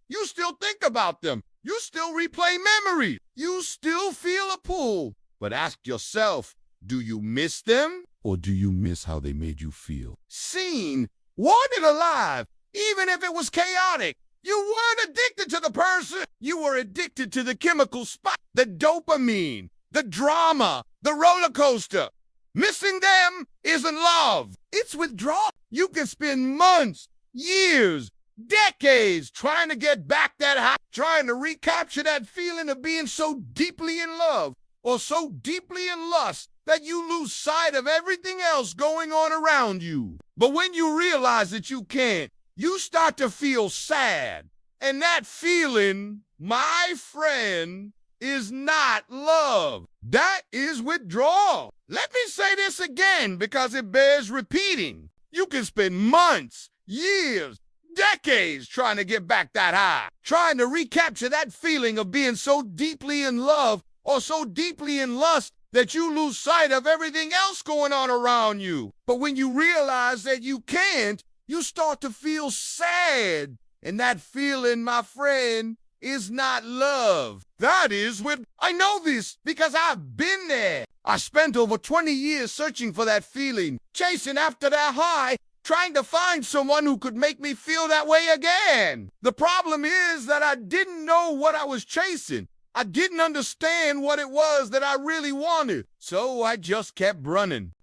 You still think about them. You still replay memories. You still feel a pull. But ask yourself, do you miss them? Or do you miss how they made you feel? Seen, wanted alive, even if it was chaotic. You weren't addicted to the person. You were addicted to the chemical spike, the dopamine, the drama, the roller coaster. Missing them isn't love. It's withdrawal. You can spend months, years, decades trying to get back that high, trying to recapture that feeling of being so deeply in love or so deeply in lust that you lose sight of everything else going on around you. But when you realize that you can't, you start to feel sad. And that feeling, my friend, is not love. That is withdrawal. Let me say this again because it bears repeating. You can spend months, years, decades trying to get back that high, trying to recapture that feeling of being so deeply in love or so deeply in lust that you lose sight of everything else going on around you. But when you realize that you can't, you start to feel sad. And that feeling, my friend, is not love. That is what I know this because I've been there. I spent over 20 years searching for that feeling, chasing after that high, trying to find someone who could make me feel that way again. The problem is that I didn't know what I was chasing. I didn't understand what it was that I really wanted. So I just kept running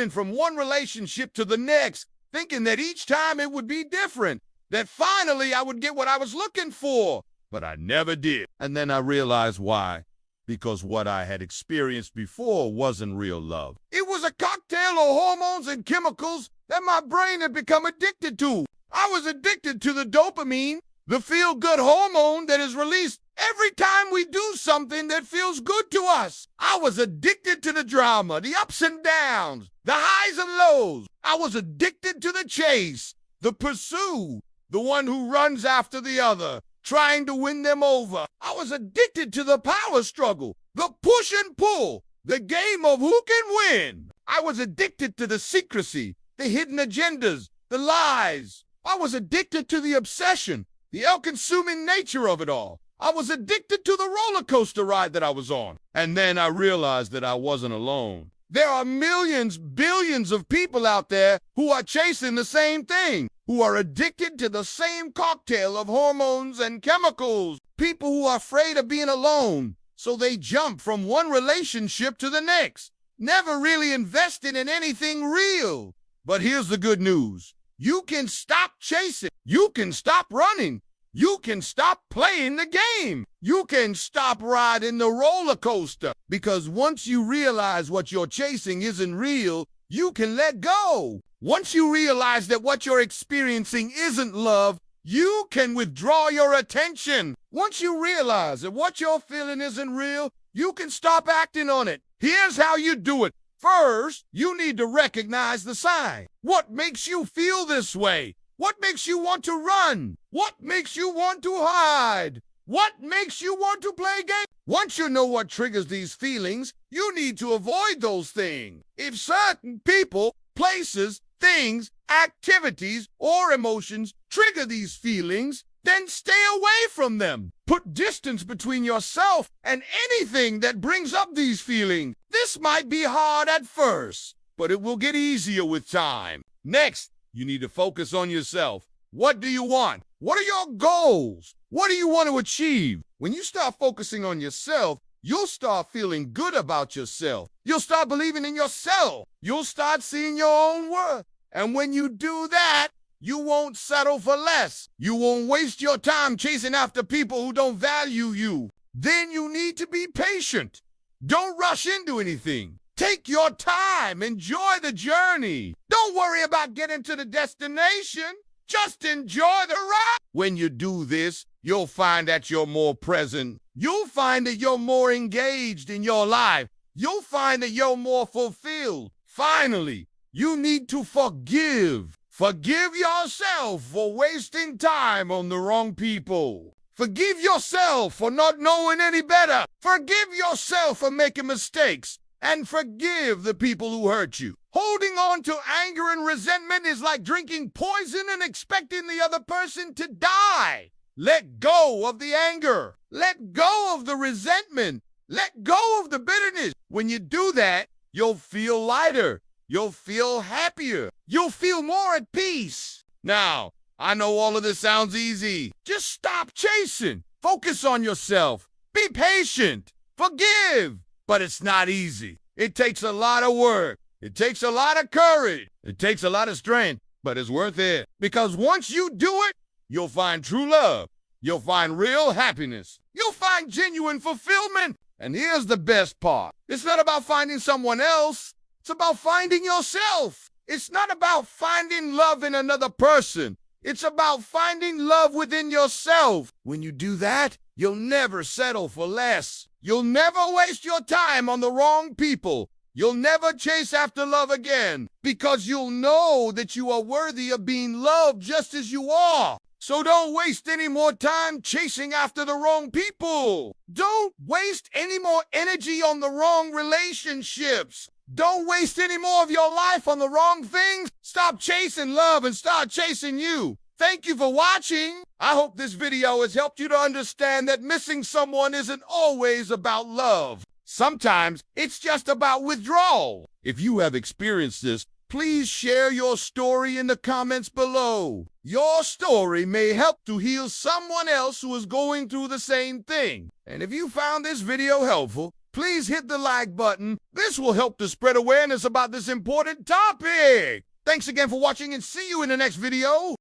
from one relationship to the next, thinking that each time it would be different, that finally I would get what I was looking for. But I never did. And then I realized why. Because what I had experienced before wasn't real love. It was a cocktail of hormones and chemicals that my brain had become addicted to. I was addicted to the dopamine, the feel-good hormone that is released every time we do something that feels good to us. I was addicted to the drama, the ups and downs, the highs and lows. I was addicted to the chase, the pursuit, the one who runs after the other, trying to win them over. I was addicted to the power struggle, the push and pull, the game of who can win. I was addicted to the secrecy, the hidden agendas, the lies. I was addicted to the obsession, the all-consuming nature of it all. I was addicted to the roller coaster ride that I was on. And then I realized that I wasn't alone. There are millions, billions of people out there who are chasing the same thing, who are addicted to the same cocktail of hormones and chemicals. People who are afraid of being alone, so they jump from one relationship to the next, never really invested in anything real. But here's the good news. You can stop chasing. You can stop running. You can stop playing the game. You can stop riding the roller coaster. Because once you realize what you're chasing isn't real, you can let go. Once you realize that what you're experiencing isn't love, you can withdraw your attention. Once you realize that what you're feeling isn't real, you can stop acting on it. Here's how you do it. First, you need to recognize the sign. What makes you feel this way? What makes you want to run? What makes you want to hide? What makes you want to play games? Once you know what triggers these feelings, you need to avoid those things. If certain people, places, things, activities, or emotions trigger these feelings, then stay away from them. Put distance between yourself and anything that brings up these feelings. This might be hard at first, but it will get easier with time. Next, you need to focus on yourself. What do you want? What are your goals? What do you want to achieve? When you start focusing on yourself, you'll start feeling good about yourself. You'll start believing in yourself. You'll start seeing your own worth. And when you do that, you won't settle for less. You won't waste your time chasing after people who don't value you. Then you need to be patient. Don't rush into anything. Take your time. Enjoy the journey. Don't worry about getting to the destination. Just enjoy the ride. When you do this, you'll find that you're more present. You'll find that you're more engaged in your life. You'll find that you're more fulfilled. Finally, you need to forgive. Forgive yourself for wasting time on the wrong people. Forgive yourself for not knowing any better. Forgive yourself for making mistakes. And forgive the people who hurt you. Holding on to anger and resentment is like drinking poison and expecting the other person to die. Let go of the anger. Let go of the resentment. Let go of the bitterness. When you do that, you'll feel lighter. You'll feel happier. You'll feel more at peace. Now, I know all of this sounds easy. Just stop chasing. Focus on yourself. Be patient. Forgive. But it's not easy. It takes a lot of work. It takes a lot of courage. It takes a lot of strength, but it's worth it. Because once you do it, you'll find true love. You'll find real happiness. You'll find genuine fulfillment. And here's the best part. It's not about finding someone else. It's about finding yourself. It's not about finding love in another person. It's about finding love within yourself. When you do that, you'll never settle for less. You'll never waste your time on the wrong people. You'll never chase after love again, because you'll know that you are worthy of being loved just as you are. So don't waste any more time chasing after the wrong people. Don't waste any more energy on the wrong relationships. Don't waste any more of your life on the wrong things. Stop chasing love and start chasing you. Thank you for watching. I hope this video has helped you to understand that missing someone isn't always about love. Sometimes it's just about withdrawal. If you have experienced this, please share your story in the comments below. Your story may help to heal someone else who is going through the same thing. And if you found this video helpful, please hit the like button. This will help to spread awareness about this important topic. Thanks again for watching, and see you in the next video.